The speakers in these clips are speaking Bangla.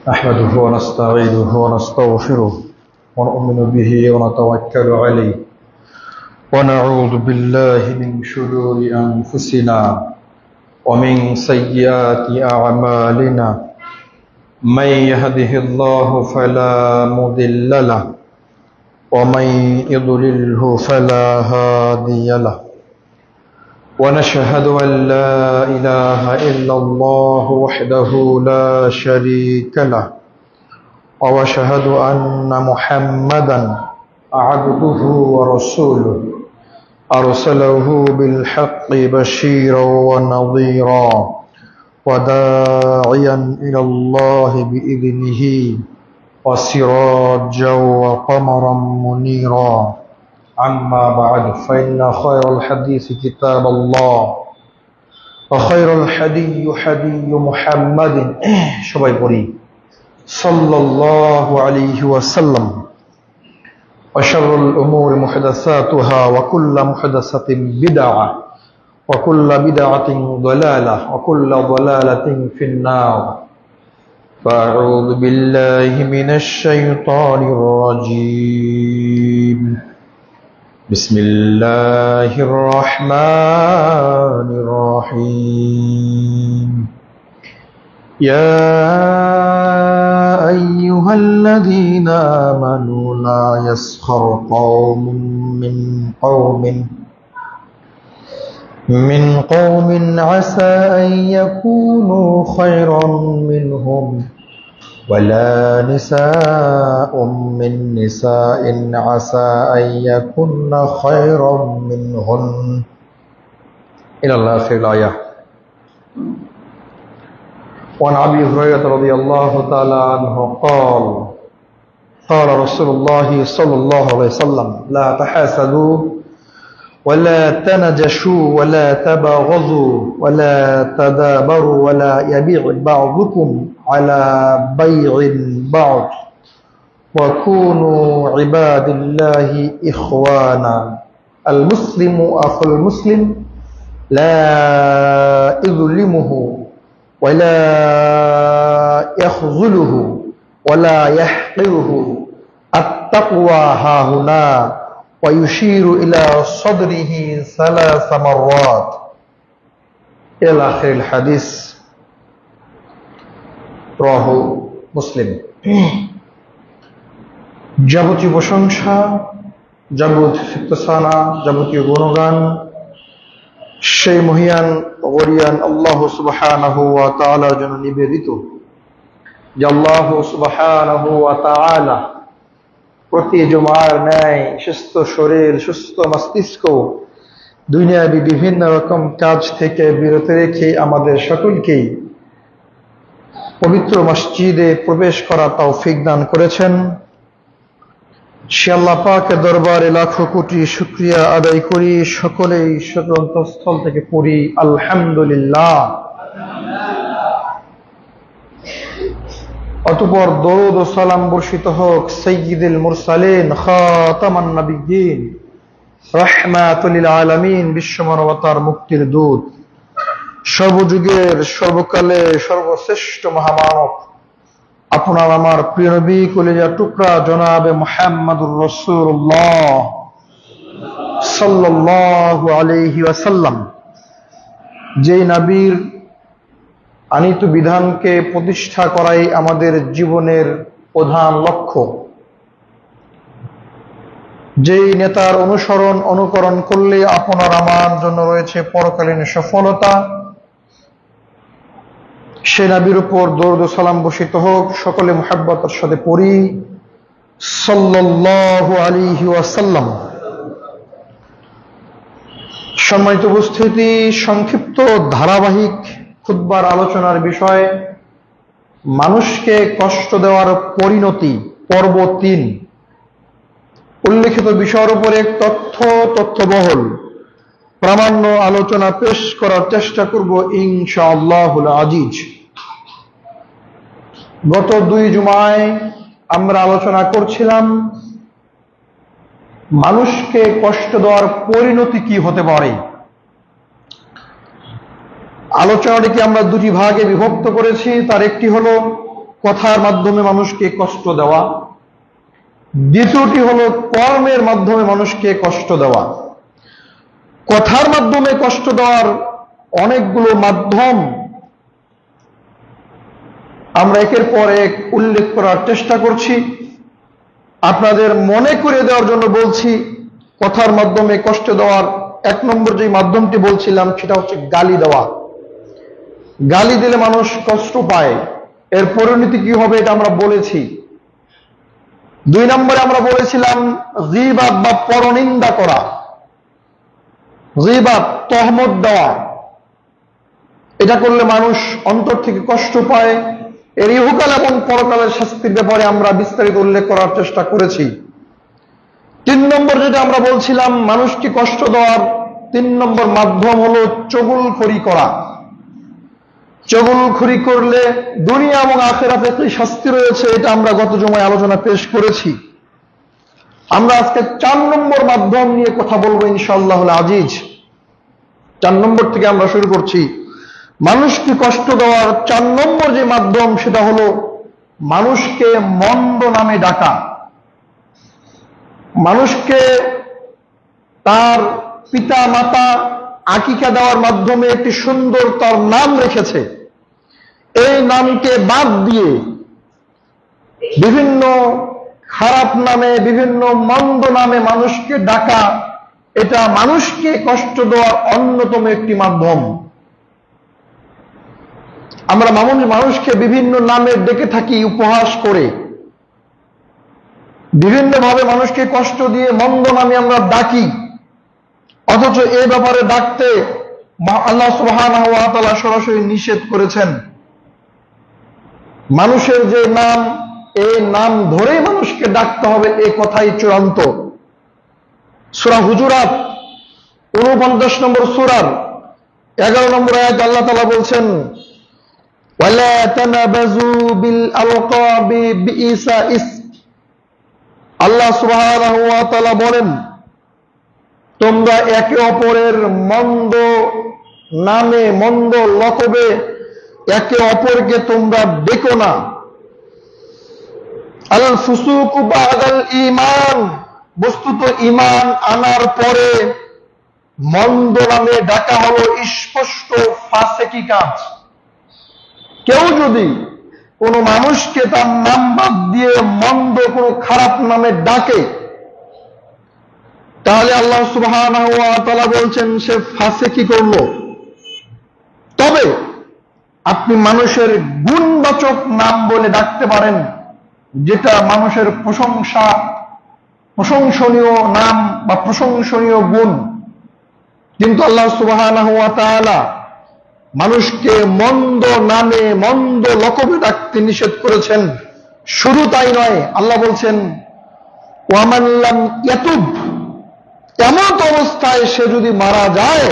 نحمده ونستعينه ونستغفره ونؤمن به ونتوكل عليه ونعوذ بالله من شرور أنفسنا ومن سيئات أعمالنا من يهده الله فلا مضل له ومن يضلله فلا هادي له ونشهد أن لا إله إلا الله وحده لا شريك له وأشهد أن محمدا عبده ورسوله أرسله بالحق بشيرا ونظيرا وداعيا إلى الله بإذنه وسراجا وقمرا منيرا أما بعد فإن خير الحديث كتاب الله وخير الحدي حدي محمد صلى الله عليه وسلم وشر الأمور محدثاتها وكل محدثة بدعة وكل بدعة ضلالة وكل ضلالة في النار فأعوذ بالله من الشيطان الرجيم بسم الله الرحمن الرحيم يا أيها الذين آمنوا لا يسخر قوم من قوم عسى أن يكونوا خيرا منهم ولا نساء من نساء عسى أن يكن خيرا منهن إلى آخر الآية. وعن أبي هريرة رضي الله تعالى عنه قال قال رسول الله صلى الله عليه وسلم لا تحاسدوا ولا تنجشوا ولا تباغضوا ولا تدابروا ولا يبيع بعضكم على بيع بعض وكونوا عباد الله إخوانا المسلم أخو المسلم لا يظلمه ولا يخذله ولا يحقره التقوى هاهنا ويشير إلى صدره 3 مرات إلى آخر الحديث رواه মুসলিম। যাবতীয় প্রশংসা, যাবতীয় ফিক্তসানা, যাবতীয় গুণগান সেই মহিয়ান গরিয়ান আল্লাহ সুবহানাহু ওয়া তাআলার জন্য নিবেদিত, যে আল্লাহ সুবহানাহু ওয়া তাআলা প্রতি জুমার ন্যায় সুস্থ শরীর, সুস্থ মস্তিষ্ক, দুনিয়াবি বিভিন্ন রকম কাজ থেকে বিরত রেখে আমাদের সকলকেই পবিত্র মসজিদে প্রবেশ করা তৌফিক দান করেছেন। সে আল্লাহ পাকের দরবারে লাখো কোটি শুকরিয়া আদায় করি, সকলেই অন্তঃস্থল থেকে পড়ি আলহামদুলিল্লাহ। অতঃপর দরুদ ও সালাম বর্ষিত হোক সাইয়্যিদুল মুরসালিন খাতামান নবিয়্যিন রাহমাতুল লিল আলামিন, বিশ্ব মানবতার মুক্তির দূত, সর্বযুগের সর্বকালে সর্বশ্রেষ্ঠ মহামানব আপনার আমার প্রিয় নবী কলিজার টুকরা জনাবে মুহাম্মদুর রাসূলুল্লাহ সাল্লাল্লাহু আলাইহি ওয়াসাল্লাম, যেই নবীর আনিত বিধানকে প্রতিষ্ঠা করাই আমাদের জীবনের প্রধান লক্ষ্য, যেই নেতার অনুকরণ করলে আপনার আমার জন্য রয়েছে পরকালীন সফলতা, সে নবীর উপর দরুদ ও সালাম বর্ষিত হোক। সকলে মুহাব্বতের সাথে পড়ি সাল্লাল্লাহু আলাইহি ওয়াসাল্লাম। সম্মানিত উপস্থিতি, সংক্ষিপ্ত ধারাবাহিক খুতবার আলোচনার বিষয় মানুষকে কষ্ট দেওয়ার পরিণতি, পর্ব 3। উল্লেখিত বিষয়ের উপরে তথ্যবহুল প্রামাণ্য আলোচনা পেশ করার চেষ্টা করব ইনশাআল্লাহুল আজিজ। গত 2 জুমায় আমরা আলোচনা করছিলাম মানুষকে কষ্ট দেওয়ার পরিণতি কি হতে পারে। আলোচনাটিকে আমরা দুটি ভাগে বিভক্ত করেছি। তার একটি হলো কথার মাধ্যমে মানুষকে কষ্ট দেওয়া, দ্বিতীয়টি হলো কর্মের মাধ্যমে মানুষকে কষ্ট দেওয়া। কথার মাধ্যমে কষ্ট দেওয়ার অনেকগুলো মাধ্যম আমরা একের পর এক উল্লেখ করার চেষ্টা করছি। আপনাদের মনে করে দেওয়ার জন্য বলছি, কথার মাধ্যমে কষ্ট দেওয়ার 1 নম্বর যে মাধ্যমটি বলছিলাম সেটা হচ্ছে গালি দেওয়া। গালি দিলে মানুষ কষ্ট পায়, এর পরিণতি কি হবে এটা আমরা বলেছি। 2 নম্বরে আমরা বলেছিলাম গীবাত বা পরনিন্দা করা, গীবাত তহমত দেওয়া, এটা করলে মানুষ অন্তর থেকে কষ্ট পায়। এর ইহকাল এবং পরকালের শাস্তির ব্যাপারে আমরা বিস্তারিত উল্লেখ করার চেষ্টা করেছি। 3 নম্বর যেটা আমরা বলছিলাম মানুষকে কষ্ট দেওয়ার 3 নম্বর মাধ্যম হলো চগলখড়ি করা। চগলখড়ি করলে দুনিয়া এবং আখিরাতে কি শাস্তি রয়েছে এটা আমরা গত জুমায় আলোচনা পেশ করেছি। আমরা আজকে 4 নম্বর মাধ্যম নিয়ে কথা বলবো ইনশাআল্লাহুল আজিজ। 4 নম্বর থেকে আমরা শুরু করছি। মানুষকে কষ্ট দেওয়ার 4 নম্বর যে মাধ্যম সেটা হলো মানুষকে মন্দ নামে ডাকা। মানুষকে তার পিতা মাতা আকিকা দেওয়ার মাধ্যমে একটি সুন্দর তার নাম রেখেছে, এই নামকে বাদ দিয়ে বিভিন্ন খারাপ নামে, বিভিন্ন মন্দ নামে মানুষকে ডাকা, এটা মানুষকে কষ্ট দেওয়ার অন্যতম একটি মাধ্যম। আমরা মানুষকে বিভিন্ন নামে ডেকে থাকি উপহাস করে, বিভিন্ন ভাবে মানুষকে কষ্ট দিয়ে মন্দ নামে আমরা ডাকি, অথচ এই ব্যাপারে ডাকতে আল্লাহ সুবহানাহু ওয়া তাআলা সরাসরি নিষেধ করেছেন। মানুষের যে নাম, এই নাম ধরেই মানুষকে ডাকতে হবে, এই কথাই চূড়ান্ত। সূরা হুজুরাত 49 নম্বর সূরার 11 নম্বর আয়াত আল্লাহ তাআলা বলছেন, ওয়ালা তানাবাযু বিল আলকাবি বিইসা ইসম। আল্লাহ সুবহানাহু ওয়া তাআলা বলেন, তোমরা একে অপরের মন্দ নামে, মন্দ লকবে একে অপরকে তোমরা ডেকো না। আল ফুসুক বাদাল ঈমান, বস্তুত ঈমান আনার পরে মন্দ নামে ডাকা হলো স্পষ্ট ফাসিকি কাজ। কেউ যদি কোনো মানুষকে তার নাম বাদ দিয়ে মন্দ কোনো খারাপ নামে ডাকে, তাহলে আল্লাহ সুবহানাহু ওয়া তাআলা বলছেন সে ফাসিকি করলো। তবে আপনি মানুষের গুণবাচক নাম বলে ডাকতে পারেন, যেটা মানুষের প্রশংসনীয় নাম বা প্রশংসনীয় গুণ। কিন্তু আল্লাহ সুবহানাহু ওয়া তাআলা মানুষকে মন্দ নামে, মন্দ লকবে ডাকতে নিষেধ করেছেন। শুধু তাই নয়, আল্লাহ বলছেন ওয়ামান লাম ইয়াতুব, এমন অবস্থায় সে যদি মারা যায়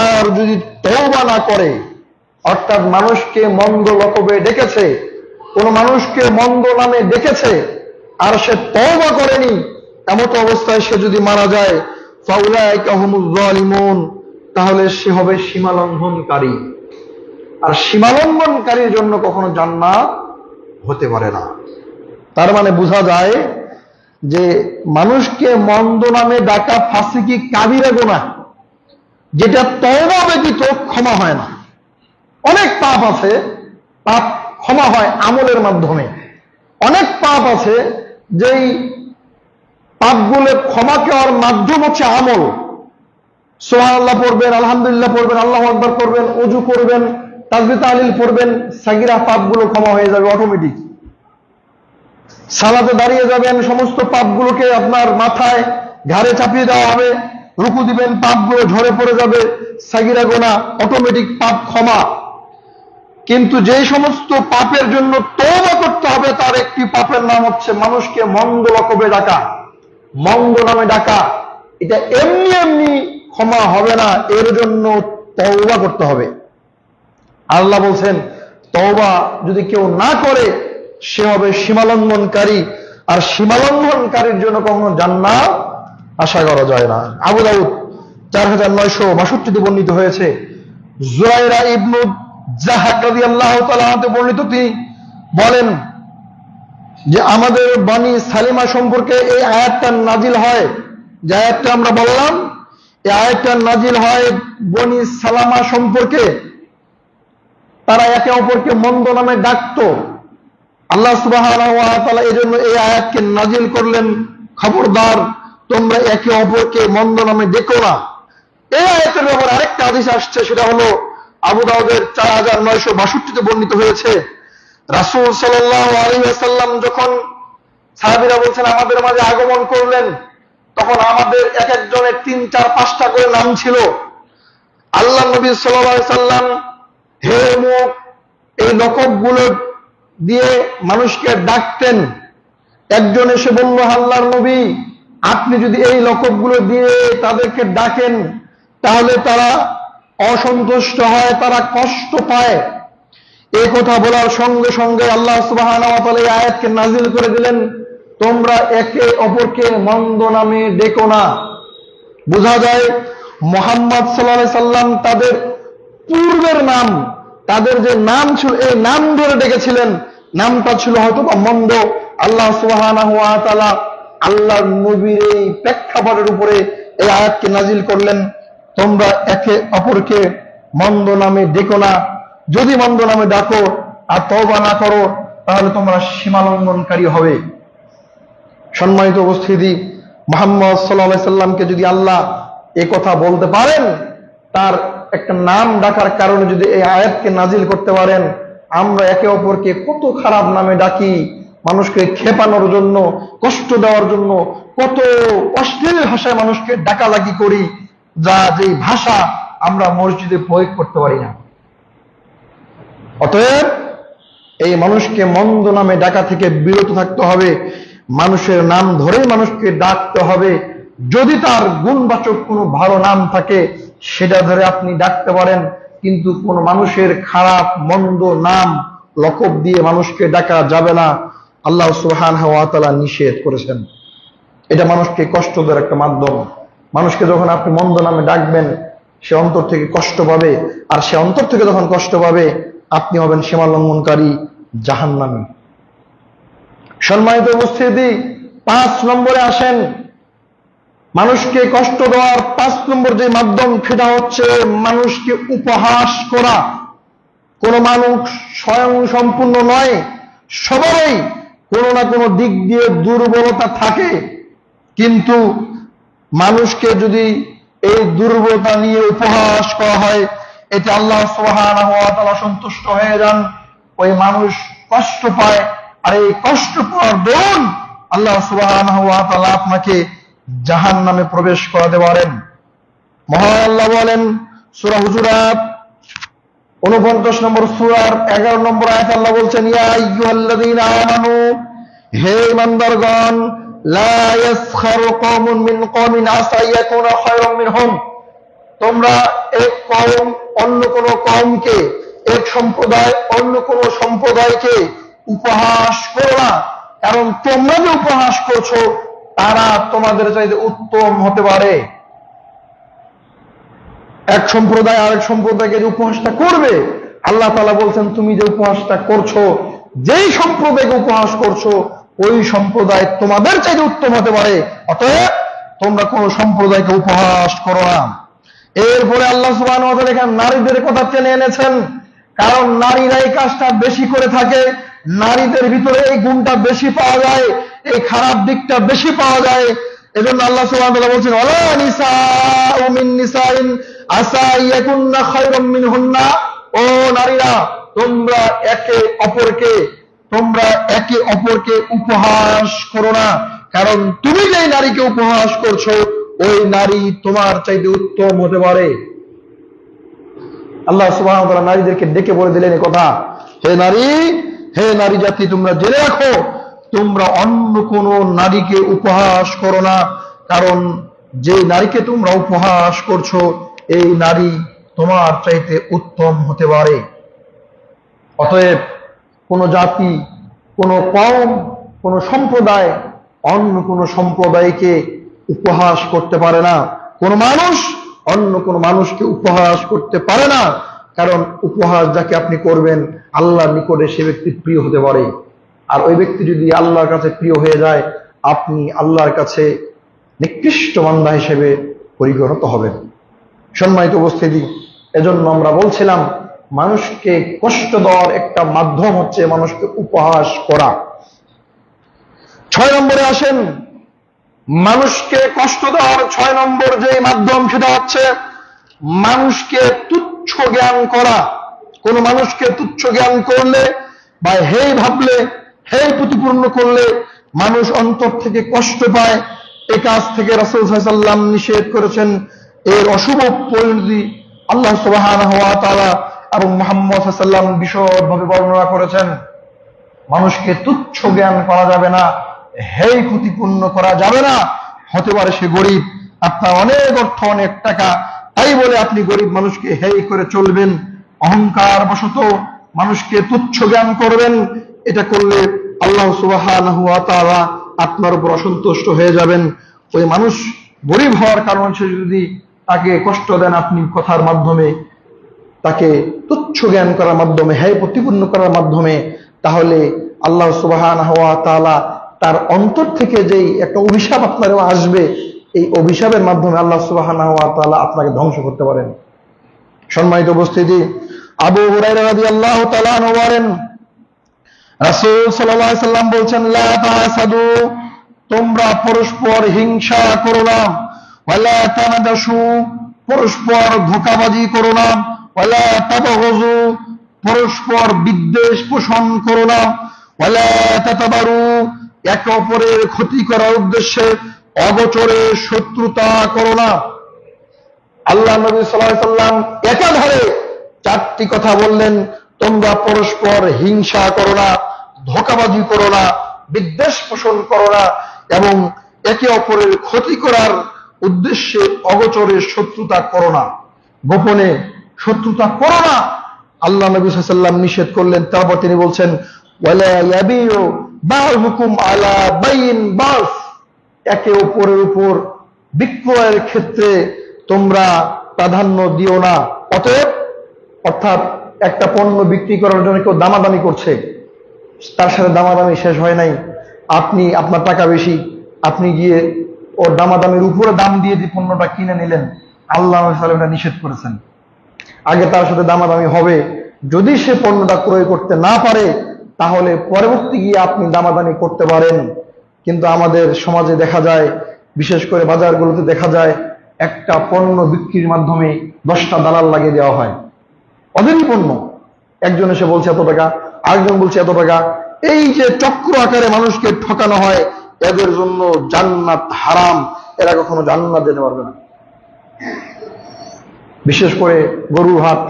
আর যদি তওবা না করে, অর্থাৎ মানুষকে মন্দ লকবে ডেকেছে, কোন মানুষকে মন্দ নামে ডেকেছে আর সে তওবা করেনি, এমন অবস্থায় সে যদি মারা যায়, ফাউলাইকা হুমুজ জালিমুন, তাহলে সে হবে সীমালঙ্ঘনকারী। আর সীমালঙ্ঘনকারীর জন্য কখনো জান্নাত হতে পারে না। তার মানে বোঝা যায় যে মানুষকে মন্দ নামে ডাকা ফাসিকি কাবিরা গুনাহ, যেটা তওবা ব্যতীত ক্ষমা হয় না। অনেক পাপ আছে, পাপ ক্ষমা হয় আমলের মাধ্যমে। অনেক পাপ আছে যেই পাপগুলো ক্ষমা পাওয়ার মাধ্যম হচ্ছে আমল। সুবহানাল্লাহ পড়বেন, আলহামদুলিল্লাহ পড়বেন, আল্লাহু আকবার করবেন, ওযু করবেন, তাসবিহ তাহলিল পড়বেন, সাগীরা পাপগুলো ক্ষমা হয়ে যাবে অটোমেটিক। সালাতে দাঁড়িয়ে যাবেন, সমস্ত পাপগুলোকে আপনার মাথায় ঘাড়ে চাপিয়ে দেওয়া হবে, রুকু দিবেন, পাপগুলো ঝরে পড়ে যাবে, সাগীরা গুনাহ অটোমেটিক পাপ ক্ষমা। কিন্তু যে সমস্ত পাপের জন্য তওবা করতে হবে, তার একটি পাপের নাম হচ্ছে মানুষকে মন্দ লকবে ডাকা, মন্দ নামে ডাকা। এটা এমনি এমনি ক্ষমা হবে না, এর জন্য তওবা করতে হবে। আল্লাহ বলছেন তওবা যদি কেউ না করে সে হবে সীমালঙ্ঘনকারী, আর সীমালঙ্ঘনকারীর জন্য কখনো জান্নাত আশা করা যায় না। আবু দাউদ 4962 বর্ণিত হয়েছে, জুরাইরা ইবনু জাহাক রাদিয়াল্লাহু তাআলা বর্ণিত, তিনি বলেন যে আমাদের বনি সালিমা সম্পর্কে এই আয়াতটা নাজিল হয়, যে আয়াতটা আমরা বললাম, এই আয়াতটা নাজিল হয় বনি সালামা সম্পর্কে। তারা একে অপরকে মন্দ নামে ডাকতো। আল্লাহ সুবহানাহু ওয়া তাআলা এজন্য এই আয়াতকে নাজিল করলেন, খবরদার তোমরা একে অপরকে মন্দ নামে ডেকো না। এই আয়াতের ব্যাপারে আরেকটা হাদিস আসছে, সেটা হলো আবু দাউদের 4962-তে বর্ণিত হয়েছে। রাসূল সাল্লাল্লাহু আলাইহি ওয়াসাল্লাম যখন, সাহাবীরা বলছেন, আমাদের মাঝে আগমন করলেন, তখন আমাদের এক একজনের 3, 4, 5টা করে নাম ছিল। আল্লাহ নবী সাল্লাল্লাহু আলাইহি ওয়াসাল্লাম হে মুখ, এই লকবগুলো দিয়ে মানুষকে ডাকতেন। একজন এসে বলল, আল্লাহর নবী, আপনি যদি এই লকবগুলো দিয়ে তাদেরকে ডাকেন তাহলে তারা অসন্তুষ্ট হয়, তারা কষ্ট পায়। এই কথা বলার সঙ্গে সঙ্গে আল্লাহ সুবহানাহু ওয়া তাআলা এই আয়াতকে নাজিল করে দিলেন, তোমরা একে অপরকে মন্দ নামে ডেকো না। বোঝা যায় মুহাম্মদ সাল্লাল্লাহু আলাইহি সাল্লাম তাদের পূর্বের নাম, তাদের যে নাম ছিল, এই নাম ধরে ডেকেছিলেন, নামটা ছিল হয়তো বা মন্দ। আল্লাহ সুবহানাহু ওয়া তাআলা আল্লাহর নবীর এই প্রেক্ষাপটের উপরে এই আয়াতকে নাজিল করলেন, তোমরা একে অপরকে মন্দ নামে ডেকো না। যদি মন্দ নামে ডাকো আর তওবা না করো তাহলে তোমরা সীমালঙ্ঘনকারী হবে। সম্মানিত উপস্থিতি, মুহাম্মদ সাল্লাল্লাহু আলাইহি সাল্লামকে যদি আল্লাহ এই কথা বলতে পারেন, তার একটা নাম ডাকার কারণে যদি এই আয়াতকে নাজিল করতে পারেন, আমরা একে অপরকে কত খারাপ নামে ডাকি, মানুষকে খেপানোর জন্য, কষ্ট দেওয়ার জন্য কত অশ্লীল ভাষায় মানুষকে ডাকালাগি করি, যা যে ভাষা আমরা মসজিদে প্রয়োগ করতে পারি না। অতএব এই মানুষকে মন্দ নামে ডাকা থেকে বিরত থাকতে হবে। মানুষের নাম ধরেই মানুষকে ডাকতে হবে। যদি তার গুণবাচক কোনো ভালো নাম থাকে সেটা ধরে আপনি ডাকতে পারেন, কিন্তু কোন মানুষের খারাপ মন্দ নাম লকব দিয়ে মানুষকে ডাকা যাবে না। আল্লাহ সুবহানাহু ওয়া তাআলা নিষেধ করেছেন। এটা মানুষকে কষ্ট দেওয়ার একটা মাধ্যম। মানুষকে যখন আপনি মন্দ নামে ডাকবেন, সে অন্তর থেকে কষ্ট পাবে, আর সে অন্তর থেকে যখন কষ্ট পাবে আপনি হবেন সীমালঙ্ঘনকারী, জাহান্নামী। সম্মানিত উপস্থিতি, 5 নম্বরে আসেন। মানুষকে কষ্ট দেওয়ার 5 নম্বর যে মাধ্যম, সেটা হচ্ছে মানুষকে উপহাস করা। কোন মানুষ স্বয়ং সম্পূর্ণ নয়, সবারই কোনো না কোনো দিক দিয়ে দুর্বলতা থাকে, কিন্তু মানুষকে যদি এই দুর্বলতা নিয়ে উপহাস করা হয়, এতে আল্লাহ সুবহানাহু ওয়া তাআলা সন্তুষ্ট হয়ে যান, ওই মানুষ কষ্ট পায়, আর এই কষ্ট পাওয়ার দরুন আল্লাহ সুবহানাহু ওয়া তাআলা আপনাকে জাহান্নামে প্রবেশ করাতে পারেন। মহান আল্লাহ বলেন সূরা হুজুরাত 49 নম্বর সূরার 11 নম্বর আয়াতে আল্লাহ বলছেন, ইয়া আইয়ুহাল্লাযীনা আমানু, হে ঈমানদারগণ, লা ইয়াসখারু কওমুন মিন কওমিন আসা ইয়াকুনা খায়রাম মিনহুম, তোমরা এক কওম অন্য কোন কওমকে, এক সম্প্রদায় অন্য কোন সম্প্রদায়কে উপহাস করো না, কারণ তোমরা যে উপহাস করছো তারা তোমাদের চাইতে উত্তম হতে পারে। এক সম্প্রদায় আরেক সম্প্রদায়কে যে উপহাসটা করবে, আল্লাহ তাআলা বলছেন তুমি যে উপহাসটা করছো, যেই সম্প্রদায়কে উপহাস করছো ওই সম্প্রদায় তোমাদের চাইতে উত্তম হতে পারে। অতএব তোমরা কোন সম্প্রদায়কে উপহাস করো না। এরপরে আল্লাহ সুবহানাহু ওয়া তাআলা এখানে নারীদের কথা টেনে এনেছেন, কারণ নারীরা এই কাজটা বেশি করে থাকে, নারীদের ভিতরে এই গুণটা বেশি পাওয়া যায়, এই খারাপ দিকটা বেশি পাওয়া যায়। এজন্য আল্লাহ সুবহানাহু ওয়া তাআলা বলছেন, ওয়ালা নিসাউ মিন নিসাইন আসা ইয়াকুননা খায়রাম মিনহুন্না, ও নারীরা তোমরা একে অপরকে উপহাস করো না, কারণ তুমি যেই নারীকে উপহাস করছো ওই নারী তোমার চাইতে উত্তম হতে পারে। আল্লাহ সুবহানাহু ওয়া তাআলা নারীদেরকে ডেকে বলে দিলেন এই কথা, হে নারী জাতি, তোমরা জেনে রাখো তোমরা অন্য কোন নারীকে উপহাস করো না, কারণ যে নারীকে তোমরা উপহাস করছো এই নারী তোমার চাইতে উত্তম হতে পারে। অতএব কোন জাতি, কোন কওম, কোন সম্প্রদায় অন্য কোন সম্প্রদায়কে উপহাস করতে পারে না, কোন মানুষ অন্য কোন মানুষকে উপহাস করতে পারে না। কারণ উপহাস যাকে আপনি করবেন আল্লাহর নিকটে সে ব্যক্তি প্রিয় হতে পারে, আর ওই ব্যক্তি যদি আল্লাহর কাছে প্রিয় হয়ে যায় আপনি আল্লাহর কাছে নিকৃষ্ট বান্দা হিসেবে পরিগণিত হবেন। সম্মানিত উপস্থিতি, এজন্য আমরা বলছিলাম মানুষকে কষ্ট দেওয়ার একটা মাধ্যম হচ্ছে মানুষকে উপহাস করা। 6 নম্বরে আসেন, মানুষকে কষ্ট দেওয়ার 6 নম্বর যে মাধ্যম সেটা হচ্ছে মানুষকে তুচ্ছ জ্ঞান করা। কোন মানুষকে তুচ্ছ জ্ঞান করলে বা হেই ভাবলে, হেই প্রতিপূর্ণ করলে মানুষ অন্তর থেকে কষ্ট পায়। এই কাজ থেকে রাসূল সাল্লাল্লাহু আলাইহি ওয়াসাল্লাম নিষেধ করেছেন। এর অশুভ পরিণতি আল্লাহ সুবহানাহু ওয়া তাআলা এবং মুহাম্মদ সাল্লাল্লাহু আলাইহি ওয়াসাল্লাম বিশদভাবে বর্ণনা করেছেন। মানুষকে তুচ্ছ জ্ঞান করা যাবে না, হেই ক্ষতিপূর্ণ করা যাবে না। হতে পারে সে গরিব, আপনার অনেক অর্থ, অনেক টাকা, তাই বলে আপনি গরিব মানুষকে হেই করে চলবেন, অহংকার বশত মানুষকে তুচ্ছ জ্ঞান করবেন। এটা করলে আল্লাহ সুবহানাহু ওয়া তাআলা আপনার উপর অসন্তুষ্ট হয়ে যাবেন। ওই মানুষ গরিব হওয়ার কারণে সে যদি তাকে কষ্ট দেন আপনি কথার মাধ্যমে, তাকে তুচ্ছ জ্ঞান করার মাধ্যমে, হেয় প্রতিপূর্ণ করার মাধ্যমে, তাহলে আল্লাহ সুবহানাহু ওয়া তাআলা তার অন্তর থেকে যেই একটা অভিশাপ আপনার আসবে, এই অভিশাপের মাধ্যমে আল্লাহ সুবহানাহু ওয়া তাআলা আপনাকে ধ্বংস করতে পারেন। সম্মানিত উপস্থিতি, আবু হুরায়রা রাদিয়াল্লাহু তাআলা আনহু বলেন, রাসূল সাল্লাল্লাহু আলাইহি ওয়াসাল্লাম বলেছেন, লা তাহাসাদু, তোমরা পরস্পর হিংসা করো না, ওয়ালা তানাদাসু, পরস্পর ধোঁকাবাজি করো না, ওয়ালা তাবাগযু, পরস্পর বিদ্বেষ পোষণ করো না, ওয়ালা তাতাবারু, একে অপরের ক্ষতি করার উদ্দেশ্যে অগোচরে শত্রুতা করো না। আল্লাহ নবী সাল্লাল্লাহু আলাইহি ওয়াসাল্লাম একাধারে 4টি কথা বললেন। তোমরা পরস্পর হিংসা করো না, ধোঁকাবাজি করো না, বিদ্বেষ পোষণ করো না, এবং একে অপরের ক্ষতি করার উদ্দেশ্যে অগোচরে শত্রুতা করো না, গোপনে শত্রুতা করো না। আল্লাহ নবী সাল্লাল্লাহু আলাইহি ওয়াসাল্লাম নিষেধ করলেন। তারপর তিনি বলছেন, ওয়ালা ইয়াবিউ বা'যুকুম আলা বাইন বা'য, একে অপরের উপর বিক্রয়ের ক্ষেত্রে তোমরা প্রাধান্য দিও না। অর্থাৎ একটা পণ্য বিক্রি করার জন্য কেউ দামাদামি করছে, তার সাথে দামাদামি শেষ হয় নাই, আপনি আপনার টাকা বেশি, আপনি গিয়ে ওর দামাদামির উপরে দাম দিয়ে যে পণ্যটা কিনে নিলেন, আল্লাহ সাল্লাল্লাহু আলাইহি ওয়াসাল্লাম এটা নিষেধ করেছেন। আগে তার সাথে দামাদামি হবে, যদি সে পণ্যটা ক্রয় করতে না পারে তাহলে পরবর্তী গিয়ে আপনি দামাদামি করতে পারেন। কিন্তু আমাদের সমাজে দেখা যায়, বিশেষ করে বাজারগুলোতে দেখা যায়, একটা পণ্য বিক্রির মাধ্যমে 10টা দালাল লাগিয়ে দেওয়া হয়। অদেরই পণ্য, একজন এসে বলছে এত টাকা, আরেকজন বলছে এত টাকা। এই যে চক্র আকারে মানুষকে ঠকানো হয়, এদের জন্য জান্নাত হারাম, এরা কখনো জান্নাত যেতে পারবে না। বিশেষ করে গরুর হাট,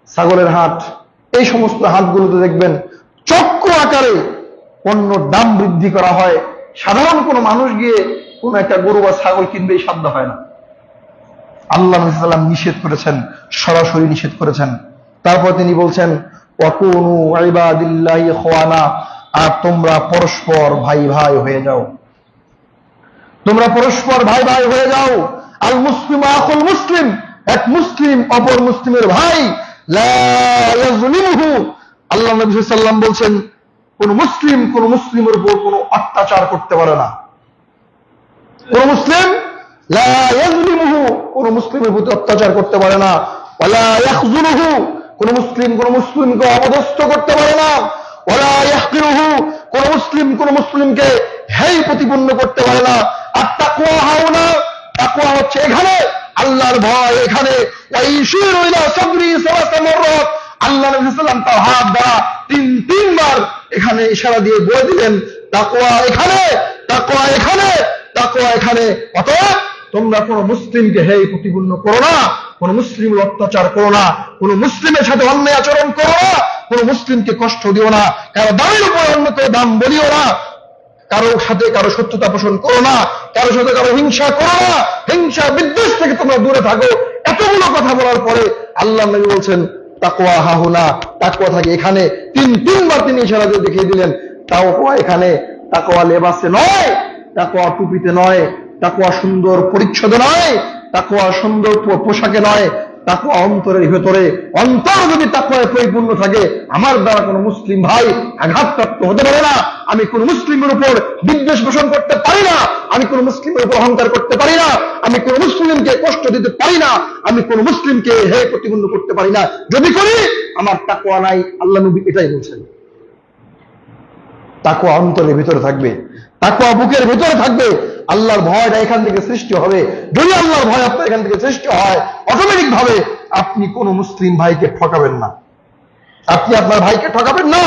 ছাগলের হাট, এই সমস্ত হাটগুলোতে দেখবেন চক্র আকারে পণ্যর দাম বৃদ্ধি করা হয়। সাধারণ কোনো মানুষ গিয়ে কোন একটা গরু বা ছাগল কিনবে এই সাধ্য হয় না। আল্লাহ নবী সাল্লাল্লাহু আলাইহি ওয়াসাল্লাম নিষেধ করেছেন, সরাসরি নিষেধ করেছেন। তারপর তিনি বলছেন, ওয়াকুনু ইবাদিল্লাহি ইখওয়ানা, আর তোমরা পরস্পর ভাই ভাই হয়ে যাও, তোমরা পরস্পর ভাই ভাই হয়ে যাও। আল মুসলিমু আখুল মুসলিম, এক মুসলিম অপর মুসলিমের ভাই, লা ইয়াজলিমুহু, আল্লাহ নবী সাল্লাল্লাহু আলাইহি ওয়াসাল্লাম বলছেন কোন মুসলিম কোন মুসলিমের উপর কোনো অত্যাচার করতে পারে না। কোন মুসলিম লা ইয়াজলিমুহু, কোন মুসলিমের প্রতি অত্যাচার করতে পারে না। ওয়ালা ইয়াখযুলুহু, কোন মুসলিম কোন মুসলিমকে অপদস্থ করতে পারে না। ওয়ালা ইয়াহকিরুহু, কোন মুসলিম কোন মুসলিমকে হেয় প্রতিপন্ন করতে পারে না। আর তাকওয়া হাওনা, তাকওয়া হচ্ছে এখানে আল্লাহর ভয়, এখানে ওয়াইশিরু ইলা সাবরি সালাসা মাররাত, আল্লাহ নবী সাল্লাল্লাহু আলাইহি ওয়াসাল্লাম তার হাত দ্বারা তিনবার এখানে ইশারা দিয়ে বলে দিলেন, তাকওয়া এখানে, তাকওয়া এখানে, তাকওয়া এখানে। অতএব তোমরা কোন মুসলিমকে হেয় প্রতিপন্ন করো না, কোন মুসলিমের অত্যাচার করো না, কোন মুসলিমের সাথে অন্যায় আচরণ করো না, কোন মুসলিমকে কষ্ট দিও না, কারো দামের উপর অন্য কেউ দাম বলিও না, কারো সাথে কারো শত্রুতা পোষণ করো না, কারো সাথে কারো হিংসা করো না, হিংসা বিদ্বেষ থেকে তোমরা দূরে থাকো। এতগুলো কথা বলার পরে আল্লাহ নবী বলছেন তাকওয়া হাহুনা, তাকওয়া থাকে এখানে। তিনবার তিনি ইশারা দিয়ে দেখিয়ে দিলেন তাকওয়া এখানে। তাকওয়া লেবাসে নয়, তাকওয়া টুপিতে নয়, তাকওয়া সুন্দর পরিচ্ছদে নয়, তাকওয়া সুন্দর পোশাকে নয়, তাকওয়া অন্তরের ভেতরে, অন্তর যদি তাকওয়ায় পরিপূর্ণ থাকে, আমার দ্বারা কোনো মুসলিম ভাই আঘাতপ্রাপ্ত হতে পারে না। আমি কোন মুসলিমের উপর বিদ্বেষ পোষণ করতে পারি না, আমি কোন মুসলিমের উপর অহংকার করতে পারি না, আমি কোন মুসলিমকে কষ্ট দিতে পারি না, আমি কোন মুসলিমকে হে প্রতিপন্ন করতে পারি না। যদি করি আমার তাকওয়া নাই। আল্লাহ নবী এটাই বলছেন। তাকওয়া অন্তরের ভিতরে থাকবে, তাকওয়া বুকের ভিতরে থাকবে, আল্লাহর ভয়টা এখান থেকে সৃষ্টি হবে। যদি আল্লাহর ভয় আপনার এখান থেকে সৃষ্টি হয়, অটোমেটিক ভাবে আপনি কোন মুসলিম ভাইকে ঠকাবেন না, আপনি আপনার ভাইকে ঠকাবেন না,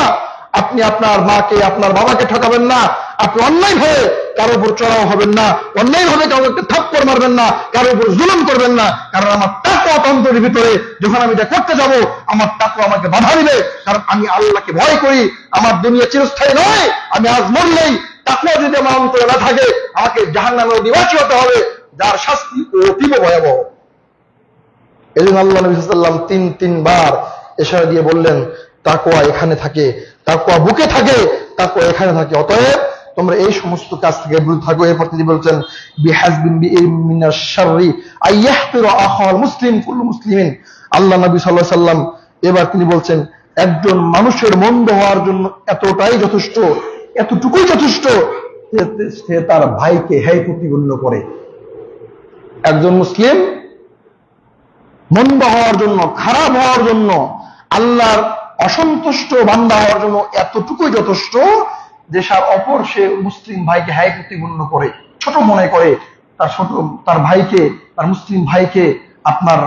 আপনি আপনার মাকে আপনার বাবাকে ঠকাবেন না, আপনি অন্যায় ভাবে কারো উপর চড়াও হবেন না, অন্যায় ভাবে কাউকে থাপ্পড় মারবেন না, কারো উপর জুলুম করবেন না। কারণ আমার তাকওয়া অন্তরের ভিতরে, যখন আমি এটা করতে যাব আমার তাকওয়া আমাকে বাধা দিবে। কারণ আমি আল্লাহকে ভয় করি, আমার দুনিয়া চিরস্থায়ী নয়, আমি আজ মরলেই। তাকওয়া যদি আমার অন্তরে না থাকে, আমাকে জাহান্নামের অধিবাসী হতে হবে, যার শাস্তি অতীব ভয়াবহ। এই জন্য আল্লাহ নবী সাল্লাল্লাহু আলাইহি ওয়াসাল্লাম তিনবার ইশারা দিয়ে বললেন, তাকওয়া এখানে থাকে, তাকওয়া বুকে থাকে, তাকওয়া এখানে থাকে। অতএব তোমরা এই সমস্ত কাজ থেকে বিরত থাকো। এরপর তিনি বলছেন, বিহাসবিন মিনাশ শাররি আইয়াহতিরা আখাল মুসলিম কুল্লু মুসলিমিন। আল্লাহ নবী সাল্লাল্লাহু আলাইহি ওয়াসাল্লাম এবার তিনি বলছেন, একজন মানুষের মন্দ হওয়ার জন্য এতটাই যথেষ্ট, এতটুকুই যথেষ্ট সে তার ভাইকে হেয় প্রতিপন্ন করে। একজন মুসলিম মন্দ হওয়ার জন্য, খারাপ হওয়ার জন্য, আল্লাহর অসন্তুষ্ট বান্দা হওয়ার জন্য এতটুকুই যথেষ্ট যে অপর সে মুসলিম ভাইকে হেয় প্রতিপন্ন করে, ছোট মনে করে, তার ভাইকে, তার মুসলিম ভাইকে আপনার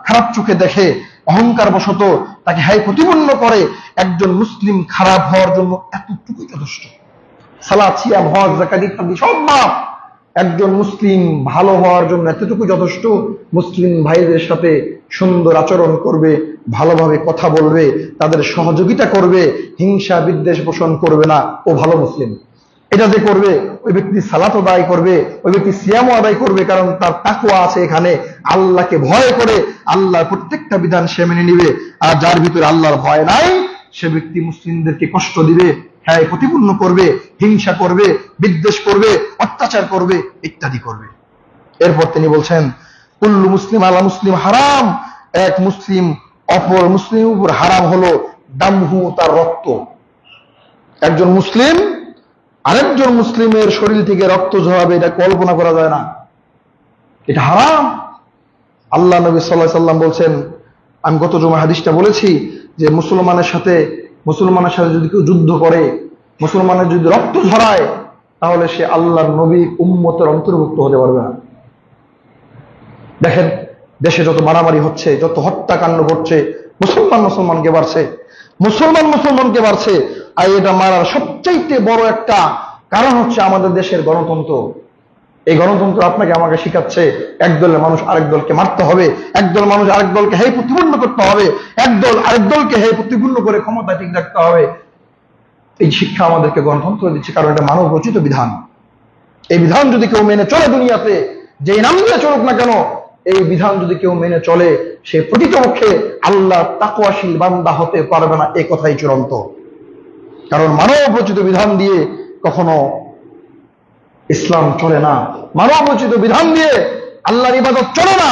খারাপ চোখে দেখে, অহংকার বশত তাকে হেয় প্রতিপন্ন করে। একজন মুসলিম খারাপ হওয়ার জন্য এতটুকুই যথেষ্ট। সালাত, সিয়াম, হজ, যাকাত ইত্যাদি সব মাফ। একজন মুসলিম ভালো হওয়ার জন্য এতটুকু যথেষ্ট, মুসলিম ভাইদের সাথে সুন্দর আচরণ করবে, ভালোভাবে কথা বলবে, তাদের সহযোগিতা করবে, হিংসা বিদ্বেষ পোষণ করবে না, ও ভালো মুসলিম। এটা যে করবে, ওই ব্যক্তি সালাত আদায় করবে, ওই ব্যক্তি সিয়ামও আদায় করবে, কারণ তার তাকওয়া আছে এখানে, আল্লাহকে ভয় করে আল্লাহর প্রত্যেকটা বিধান সে মেনে নিবে। আর যার ভিতরে আল্লাহর ভয় নাই, সে ব্যক্তি মুসলিমদেরকে কষ্ট দিবে, হ্যাঁ প্রতিপূর্ণ করবে, হিংসা করবে, বিদ্বেষ করবে, অত্যাচার করবে, ইত্যাদি করবে। এরপর তিনি বলছেন, কুল্লু মুসলিম আলা মুসলিম হারাম। এক মুসলিম অপর মুসলিম উপর হারাম হলো দামহু, তার রক্ত। একজন মুসলিম আরেকজন মুসলিমের শরীর থেকে রক্ত ঝরাবে, এটা কল্পনা করা যায় না, এটা হারাম। আল্লাহ নবী সাল্লাল্লাহু আলাইহি ওয়াসাল্লাম বলছেন, আমি গত জুমা হাদিসটা বলেছি যে মুসলমানের সাথে যদি কেউ যুদ্ধ করে, মুসলমানের যদি রক্ত ঝরায়, তাহলে সে আল্লাহর নবীর উম্মতের অন্তর্ভুক্ত হতে পারবে না। দেখেন দেশে যত মারামারি হচ্ছে, যত হত্যাকাণ্ড ঘটছে, মুসলমানকে বাড়ছে। আর এটা মারার সবচাইতে বড় একটা কারণ হচ্ছে আমাদের দেশের গণতন্ত্র। এই গণতন্ত্র আপনাকে আমাকে শিখাচ্ছে একদলের মানুষ আরেক দলকে মারতে হবে, একদল মানুষ আরেক দলকে হেয় প্রতিপন্ন করতে হবে, একদল আরেক দলকে হেয় প্রতিপন্ন করে ক্ষমতা ঠিক রাখতে হবে। এই শিক্ষা আমাদেরকে গণতন্ত্র দিচ্ছে, কারণ এটা মানব রচিত বিধান। এই বিধান যদি কেউ মেনে চলে দুনিয়াতে, যে নাম দিয়ে চলুক না কেন, এই বিধান যদি কেউ মেনে চলে, সে প্রকৃতপক্ষে আল্লাহ তাকওয়াশীল বান্দা হতে পারবে না, এই কথাই চূড়ান্ত। কারণ মানব রচিত বিধান দিয়ে কখনো ইসলাম চলে না, মানব রচিত বিধান দিয়ে আল্লাহর ইবাদত চলে না,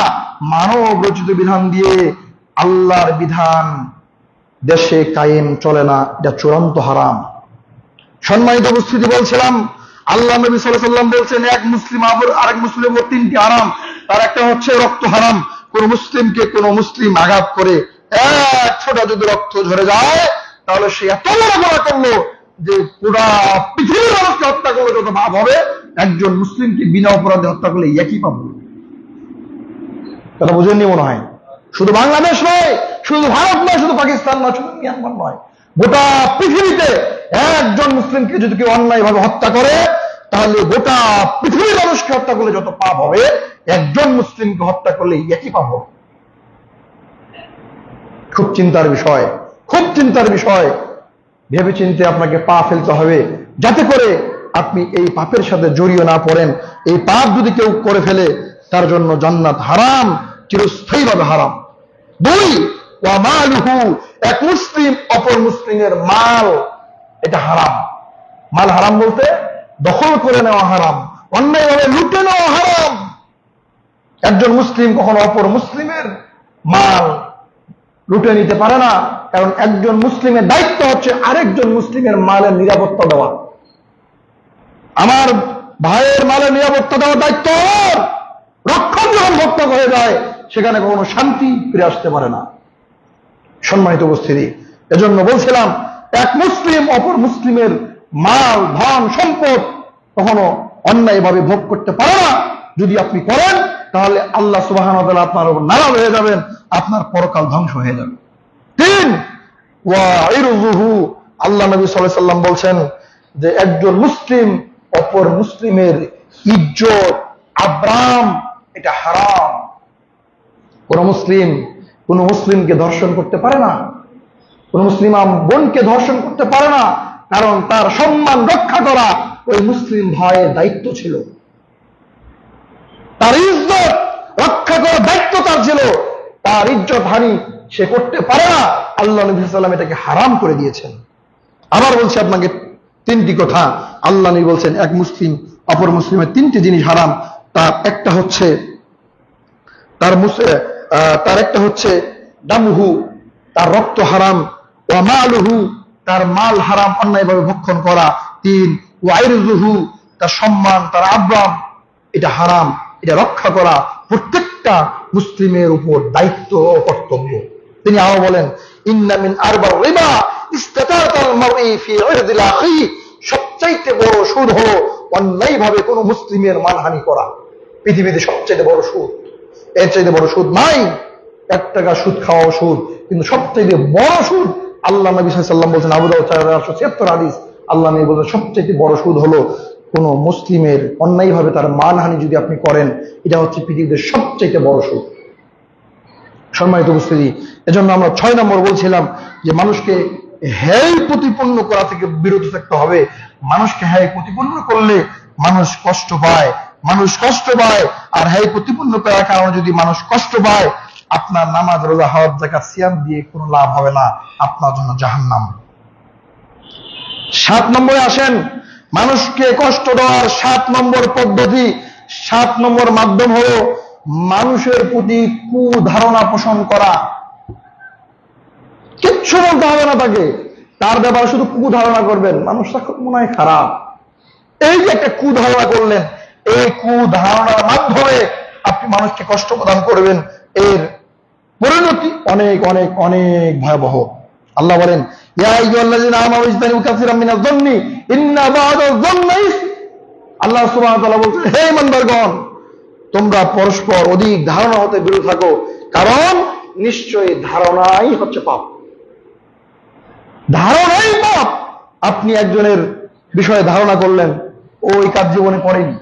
মানব রচিত বিধান দিয়ে আল্লাহর বিধান দেশে কায়েম চলে না, এটা চূড়ান্ত হারাম। সম্মানিত উপস্থিতি, বলছিলাম আল্লাহ নবী সাল্লাল্লাহু আলাইহি ওয়াসাল্লাম বলছেন, এক মুসলিম আরেক মুসলিমের উপর তিনটি হারাম। তার একটা হচ্ছে রক্ত হারাম। কোন মুসলিমকে কোন মুসলিম আঘাত করে এক ফোঁটা যদি রক্ত ঝরে যায়, তাহলে সে এত বড় গুনাহ করলো যে পুরা পৃথিবীর মানুষকে হত্যা করলে যত পাপ হবে, একজন মুসলিমকে বিনা অপরাধে হত্যা করলে একই পাপ হবে। তারা বুঝেননি মনে হয়। শুধু বাংলাদেশ নয়, শুধু ভারত নয়, শুধু পাকিস্তান নয়, শুধু মিয়ানমার নয়, গোটা পৃথিবীতে একজন মুসলিমকে যদি কেউ অন্যায় ভাবে হত্যা করে, তাহলে গোটা পৃথিবীর মানুষকে হত্যা করলে যত পাপ হবে, একজন মুসলিমকে হত্যা করলে একই পাপ হবে। খুব চিন্তার বিষয়, খুব চিন্তার বিষয়। ভেবে চিন্তে আপনাকে পা ফেলতে হবে, যাতে করে আপনি এই পাপের সাথে জড়িয়ে না পড়েন। এই পাপ যদি কেউ করে ফেলে, তার জন্য জান্নাত হারাম, চিরস্থায়ীভাবে হারাম। দুই, ওয়া মালুহু, এক মুসলিম অপর মুসলিমের মাল, এটা হারাম। মাল হারাম বলতে দখল করে নেওয়া হারাম, অন্যায়ভাবে লুটে নেওয়া হারাম। একজন মুসলিম কখনো অপর মুসলিমের মাল লুটে নিতে পারে না, কারণ একজন মুসলিমের দায়িত্ব হচ্ছে আরেকজন মুসলিমের মালের নিরাপত্তা দেওয়া। আমার ভাইয়ের মালের নিরাপত্তা দেওয়ার দায়িত্ব রক্ষণ যখন ভক্ত হয়ে যায় সেখানে কখনো শান্তি ফিরে আসতে পারে না। সম্মানিত উপস্থিতি, এজন্য বলছিলাম এক মুসলিম অপর মুসলিমের মাল ধন সম্পদ কখনো অন্যায়ভাবে ভোগ করতে পারে না। যদি আপনি করেন তাহলে আল্লাহ সুবহানাহু ওয়া তাআলা আপনার উপর নারাজ হয়ে যাবেন, আপনার পরকাল ধ্বংস হয়ে যাবে। 3, ওয়াইরুহু, আল্লাহ নবী সাল্লাল্লাহু আলাইহি ওয়াসাল্লাম বলছেন যে একজন মুসলিম অপর মুসলিমের ইজ্জত আব্রাম এটা হারাম। কোন মুসলিমকে ধর্ষণ করতে পারে না, কোন মুসলিম বোনকে ধর্ষণ করতে পারে না, কারণ তার সম্মান রক্ষা করা ওই মুসলিম ভাইয়ের দায়িত্ব ছিল, তার ইজ্জত রক্ষা করার দায়িত্ব তার ছিল। তার ইজ্জত হানি সে করতে পারে না, আল্লাহ নবী সাল্লাল্লাহু আলাইহি ওয়াসাল্লাম এটাকে হারাম করে দিয়েছেন। আবার বলছি আপনাকে 3টি কথা। আল্লাহ নবী বলছেন এক মুসলিম অপর মুসলিমের 3টি জিনিস হারাম। তার একটা হচ্ছে দামুহু, তার রক্ত হারাম, ওয়া মালুহু, তার মাল হারাম অন্যায়ভাবে ভক্ষণ করা। 3, ওয়াইরুহু, তার সম্মান, তার আব্রাম এটা হারাম, এটা রক্ষা করা প্রত্যেকটা মুসলিমের উপর দায়িত্ব ও কর্তব্য। তিনি আরো বলেন ইন্না মিন আরবার রিবা ইস্তাতাতাল মারই ফি ইরদিল আখি, সবচাইতে বড় সুদ হলো অন্যায়ভাবে কোন মুসলিমের মানহানি করা। পৃথিবীতে সবচাইতে বড় সুদ, এর চাইতে বড় সুদ নাই। 1 টাকা সুদ খাওয়াও সুদ, কিন্তু সবচাইতে বড় সুদ আল্লাহ নবী সাল্লাল্লাহু আলাইহি ওয়াসাল্লাম বলেছেন, আবু দাউদ 4876 হাদিস, আল্লাহ নবী বলেছেন সবচাইতে বড় সুদ হলো কোন মুসলিমের অন্যায়ভাবে তার মানহানি যদি আপনি করেন, এটা হচ্ছে পৃথিবীতে সবচাইতে বড় সুদ। সম্মানিত উপস্থিতি, এজন্য আমরা 6 নম্বর বলছিলাম যে মানুষকে হেয় প্রতিপন্ন করা থেকে বিরত থাকতে হবে। মানুষকে হেয় প্রতিপন্ন করলে মানুষ কষ্ট পায়, আর হেয় প্রতিপন্ন করার কারণে যদি মানুষ কষ্ট পায়, আপনার নামাজ রোজা হজ যাকাত সিয়াম দিয়ে কোনো লাভ হবে না, আপনার জন্য জাহান্নাম। 7 নম্বরে আসেন, মানুষকে কষ্ট দেওয়ার 7 নম্বর পদ্ধতি, 7 নম্বর মাধ্যম হলো মানুষের প্রতি কুধারণা পোষণ করা। কিচ্ছু বলতে হবে না তাকে, তার ব্যাপারে শুধু কুধারণা করবেন, মানুষটা মনে হয় খারাপ। এই যে একটা কুধারণা করলেন, এই কুধারণার মাধ্যমে আপনি মানুষকে কষ্ট প্রদান করবেন, এর পরিণতি অনেক অনেক অনেক ভয়াবহ। আল্লাহ বলেন ইয়া আইয়ুহাল্লাযীনা আমানু ইজতানিবু কাসীরাম মিনাজ যন্নি ইন্না বা'দাজ যন্নি ইসম। আল্লাহ সুবহানাহু ওয়া তাআলা বলেন হে ইমানদারগণ, তোমরা পরস্পর অধিক ধারণা হতে বিরত থাকো, কারণ নিশ্চয়ই ধারণাই হচ্ছে পাপ। ধারণাই পাপ। আপনি একজনের বিষয়ে ধারণা করলেন, ওই কাজ জীবনে করেনি,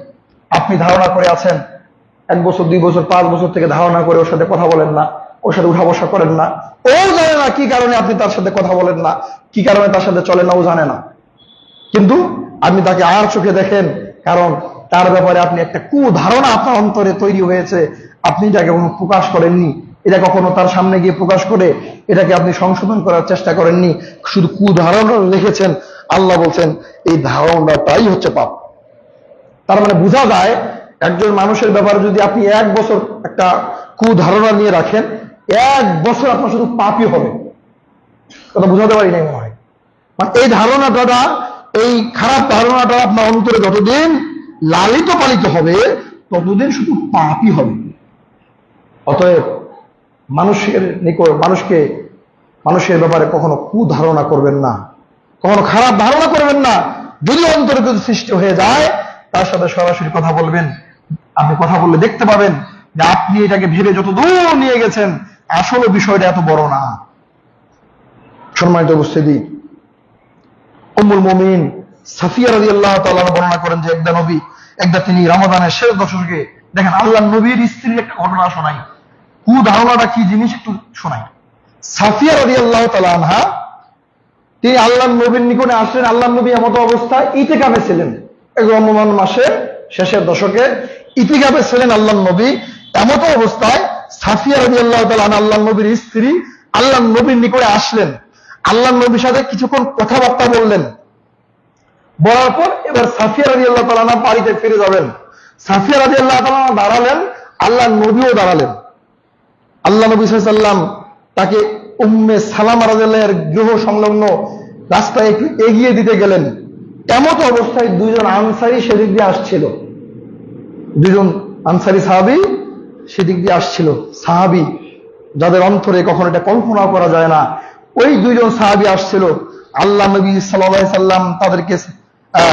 আপনি ধারণা করে আছেন 1 বছর 2 বছর 5 বছর থেকে ধারণা করে ওর সাথে কথা বলেন না, ওর সাথে উঠা বসা করেন না, ও জানে না কি কারণে আপনি তার সাথে কথা বলেন না, কি কারণে তার সাথে চলেন না, ও জানে না, কিন্তু আপনি তাকে আর চোখে দেখেন, কারণ তার ব্যাপারে আপনি একটা কুধারণা আপনার অন্তরে তৈরি হয়েছে, আপনি এটাকে কখনো প্রকাশ করেননি, এটা কখনো তার সামনে গিয়ে প্রকাশ করে এটাকে আপনি সংশোধন করার চেষ্টা করেননি, শুধু কুধারণা রেখেছেন। আল্লাহ বলছেন এই ধারণাটাই হচ্ছে পাপ। তার মানে বোঝা যায় একজন মানুষের ব্যাপারে যদি আপনি 1 বছর একটা কুধারণা নিয়ে রাখেন, 1 বছর আপনার শুধু পাপই হবে। কথা বুঝাতে পারি নাই মনে হয়। মানে এই ধারণাটা, এই খারাপ ধারণাটা আপনার অন্তরে যতদিন লালিত পালিত হবে ততদিন শুধু পাপই হবে। অতএব মানুষের নিকট মানুষের ব্যাপারে কখনো কুধারণা করবেন না, কখনো খারাপ ধারণা করবেন না। যদি অন্তরে কিছু সৃষ্টি হয়ে যায় তার সাথে সরাসরি কথা বলবেন। আপনি কথা বললে দেখতে পাবেন যে আপনি এটাকে ভেবে যত দূর নিয়ে গেছেন আসলে বিষয়টা এত বড় না। সম্মানিত উপস্থিতি, উম্মুল মুমিনিন সাফিয়া রাদিয়াল্লাহু তাআলা বর্ণনা করেন যে একদা তিনি রমাদানের শেষ দশকে, দেখেন আল্লাহর নবীর স্ত্রীর একটা ঘটনা শোনাই, কুধারণাটা কি জিনিস একটু শোনাই। সাফিয়া রাদিয়াল্লাহু তাআলা আনহা তিনি আল্লাহর নবীর নিকটে আসলেন। আল্লাহর নবী এমত অবস্থায় ইতিকাফে ছিলেন, রমজান মাসের শেষের দশকে ইতিকাফে ছিলেন আল্লাহর নবী। এমত অবস্থায় সাফিয়া রাদিয়াল্লাহু তাআলা আনহা আল্লাহর নবীর স্ত্রী আল্লাহর নবীর নিকটে আসলেন, আল্লাহর নবীর সাথে কিছুক্ষণ কথাবার্তা বললেন, বলার পর এবার সাফিয়া রাদিয়াল্লাহু তাআলা আনহা বাড়িতে ফিরে যাবেন। সাফিয়া রাদিয়াল্লাহু তাআলা দাঁড়ালেন, আল্লাহর নবীও দাঁড়ালেন। আল্লাহ নবী সাল্লাল্লাহু আলাইহি ওয়াসাল্লাম তাকে উম্মে সালামা রাদিয়াল্লাহু আনহার গৃহ সংলগ্ন রাস্তায় একটু এগিয়ে দিতে গেলেন। এমত অবস্থায় দুইজন আনসারী সেদিক দিয়ে আসছিল, দুইজন আনসারী সাহাবী সেদিক দিয়ে আসছিল, সাহাবী যাদের অন্তরে কখনো এটা কল্পনা করা যায় না, ওই দুইজন সাহাবী আসছিল। আল্লাহ নবী সাল্লাল্লাহু আলাইহি সাল্লাম তাদেরকে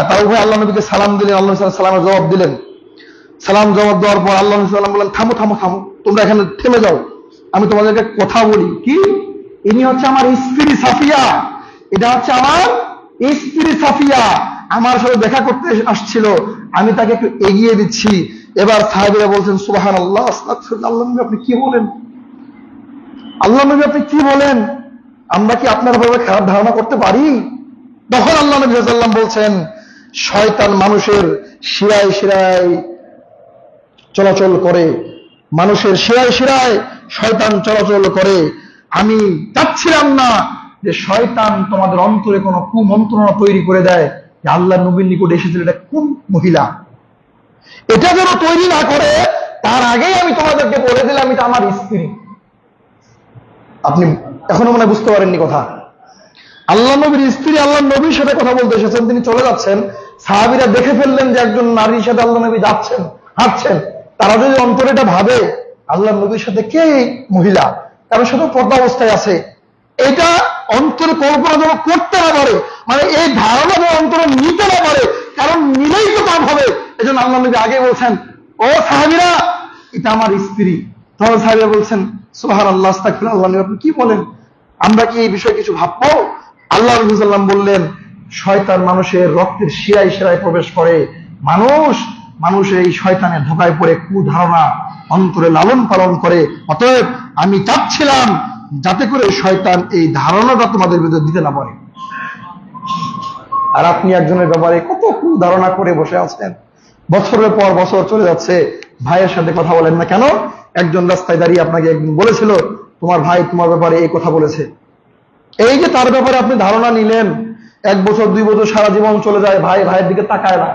তার উভয় আল্লাহ নবীকে সালাম দিলেন, আল্লাহ সালামের জবাব দিলেন। সালাম জবাব দেওয়ার পর আল্লাহ নবী সাল্লাম বললেন, থামো থামো থামো, তোমরা এখানে থেমে যাও, আমি তোমাদেরকে কথা বলি। কি? ইনি হচ্ছে আমার স্ত্রী সাফিয়া, এটা হচ্ছে আমার স্ত্রী সাফিয়া, আমার সাথে দেখা করতে আসছিল, আমি তাকে একটু এগিয়ে দিচ্ছি। এবার সাহাবীরা বলছেন, সুবহানাল্লাহ, আস্তাগফিরুল্লাহ, আল্লাহ নবী আপনি কি বলেন, আল্লাহ নবী আপনি কি বলেন, আমরা কি আপনার ব্যাপারে খারাপ ধারণা করতে পারি? তখন আল্লাহ নবী সাল্লাল্লাহু আলাইহি ওয়াসাল্লাম বলছেন, শয়তান মানুষের শিরায় শিরায় চলাচল করে, মানুষের শিরায় শিরায় শয়তান চলাচল করে। আমি চাচ্ছিলাম না যে শয়তান তোমাদের অন্তরে কোনো কুমন্ত্রণা তৈরি করে দেয় যে আল্লাহ নবীর নিকটে এসেছিল এটা কোন মহিলা, এটা যেন তৈরি না করে, তার আগেই আমি তোমাদেরকে বলে দিলাম এটা আমার স্ত্রী। আপনি এখনো মনে বুঝতে পারেননি কথা। আল্লাহ নবীর স্ত্রী আল্লাহ নবীর সাথে কথা বলতে এসেছেন, তিনি চলে যাচ্ছেন, সাহাবীরা দেখে ফেললেন যে একজন নারীর সাথে আল্লাহ নবী যাচ্ছেন, হাঁটছেন। তারা যদি অন্তরে এটা ভাবে আল্লাহ নবীর সাথে কে মহিলা, কারণ সাথে পর্দা অবস্থায় আছে, এটা অন্তরে কল্পনা যেন করতে না পারে, মানে এই ধারণা যেন অন্তরে নিতে না পারে, কারণ নিলেই তো পাপ হবে। এই জন্য আল্লাহ নবী আগে বলছেন, ও সাহাবীরা এটা আমার স্ত্রী। তখন সাহাবীরা বলছেন, সুবহানাল্লাহ, আস্তাগফিরুল্লাহ, আল্লাহ নবী আপনি কি বলেন, আমরা কি এই বিষয়ে কিছু ভাববো? আল্লাহ রাসূল সাল্লাল্লাহু আলাইহি ওয়াসাল্লাম বললেন, শয়তান মানুষের রক্তের শিরায় শিরায় প্রবেশ করে, মানুষের এই শয়তানের ধোঁকায় পড়ে কুধারণা অন্তরে লালন পালন করে। অতএব আমি চাচ্ছিলাম যাতে করে শয়তান এই ধারণাটা তোমাদের ভিতরে দিতে না পারে। আর আপনি একজনের ব্যাপারে কত কুধারণা করে বসে আছেন, বছরের পর বছর চলে যাচ্ছে, ভাইয়ের সাথে কথা বলেন না কেন? একজন রাস্তায় দাঁড়িয়ে আপনাকে একদিন বলেছিল তোমার ভাই তোমার ব্যাপারে এই কথা বলেছে, এই যে তার ব্যাপারে আপনি ধারণা নিলেন, 1 বছর 2 বছর সারা জীবন চলে যায়, ভাইয়ের দিকে তাকায় না,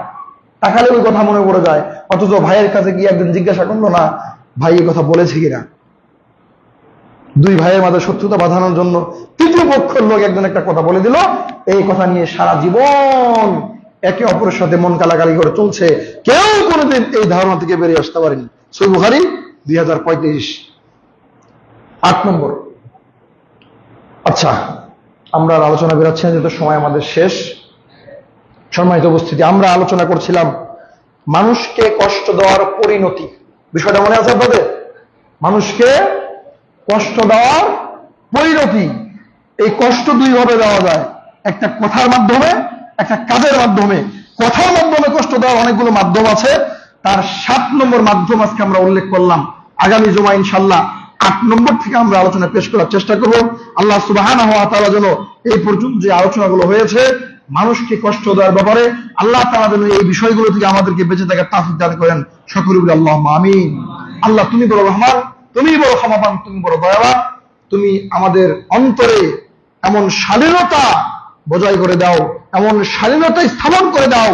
তাকালে ওই কথা মনে পড়ে যায়, অথচ ভাইয়ের কাছে গিয়ে একদিন জিজ্ঞাসা করলো না ভাই এই কথা বলেছে কিনা। 2 ভাইয়ের মাঝে শত্রুতা বাঁধানোর জন্য 3য় পক্ষের লোক একজন একটা কথা বলে দিল, এই কথা নিয়ে সারা জীবন একে অপরের সাথে মন কালাকালি করে চলছে, কেউ কোনোদিন এই ধারণা থেকে বেরিয়ে আসতে পারেনি। সহিহ বুখারী 2035 8 নম্বর। আচ্ছা, আমরা আলোচনা বেরাচ্ছি না, যেহেতু সময় আমাদের শেষ। সম্মানিত উপস্থিতি, আমরা আলোচনা করছিলাম মানুষকে কষ্ট দেওয়ার পরিণতি, বিষয়টা মনে আছে আপনাদের? মানুষকে কষ্ট দেওয়ার পরিণতি, এই কষ্ট 2 ভাবে দেওয়া যায়, একটা কথার মাধ্যমে, একটা কাজের মাধ্যমে। কথার মাধ্যমে কষ্ট দেওয়ার অনেকগুলো মাধ্যম আছে, তার 7 নম্বর মাধ্যম আজকে আমরা উল্লেখ করলাম। আগামী জুমা ইনশাআল্লাহ 8 নম্বর থেকে আমরা আলোচনা পেশ করার চেষ্টা করব। আল্লাহ সুবহানাহু ওয়া তাআলা যেন এই পর্যন্ত যে আলোচনাগুলো হয়েছে মানুষকে কষ্ট দেওয়ার ব্যাপারে, আল্লাহ তাআলা যেন এই বিষয়গুলো থেকে আমাদেরকে বেঁচে থাকার তৌফিক দান করেন। সকলে বলি আল্লাহুম্মা আমিন। আল্লাহ তুমি বড় রহমান, তুমি বড় ক্ষমাবান, তুমি বড় দয়াবান, তুমি আমাদের অন্তরে এমন শালীনতা বজায় করে দাও, এমন শালীনতা স্থাপন করে দাও,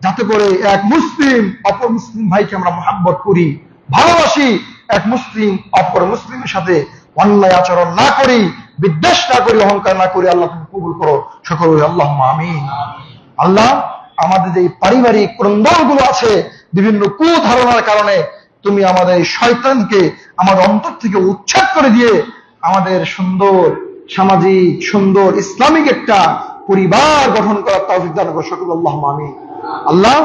যাতে করে এক মুসলিম অপর মুসলিম ভাইকে আমরা মহব্বত করি, ভালোবাসি, এক মুসলিম অপর মুসলিমের সাথে অন্যায় আচরণ না করি, বিদ্বেষ না করি, অহংকার না করি। আল্লাহ তুমি কবুল করো, সকল আল্লাহুম্মা আমিন। আল্লাহ আমাদের যে পারিবারিক ক্রন্দনগুলো আছে বিভিন্ন কুধারণার কারণে, তুমি আমাদের এই শয়তানকে আমাদের অন্তর থেকে উচ্ছেদ করে দিয়ে আমাদের সুন্দর সামাজিক, সুন্দর ইসলামিক একটা পরিবার গঠন করার তৌফিক দান করো, সকল আল্লাহুম্মা আমিন। আল্লাহ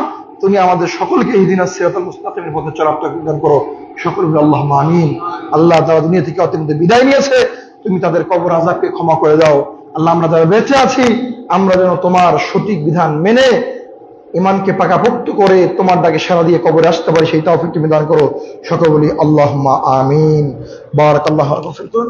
তুমি আমাদের সকলকে ইহদিনাস সিরাতাল মুস্তাকিমের পথে চলার তৌফিক দান করো, সকল আল্লাহুম্মা আমিন। আল্লাহ যারা দুনিয়া থেকে অতিমধ্যে বিদায় নিয়েছে, তুমি তাদের কবর আযাবকে ক্ষমা করে দাও। আল্লাহ আমরা যারা বেঁচে আছি, আমরা যেন তোমার সঠিক বিধান মেনে ইমানকে পাকাপোক্ত করে তোমার ডাকে সাড়া দিয়ে কবরে আসতে পারি, সেই তৌফিক তুমি দান করো, সকল বলি আল্লাহুম্মা আমিন। বারাকাল্লাহু ফিকুম।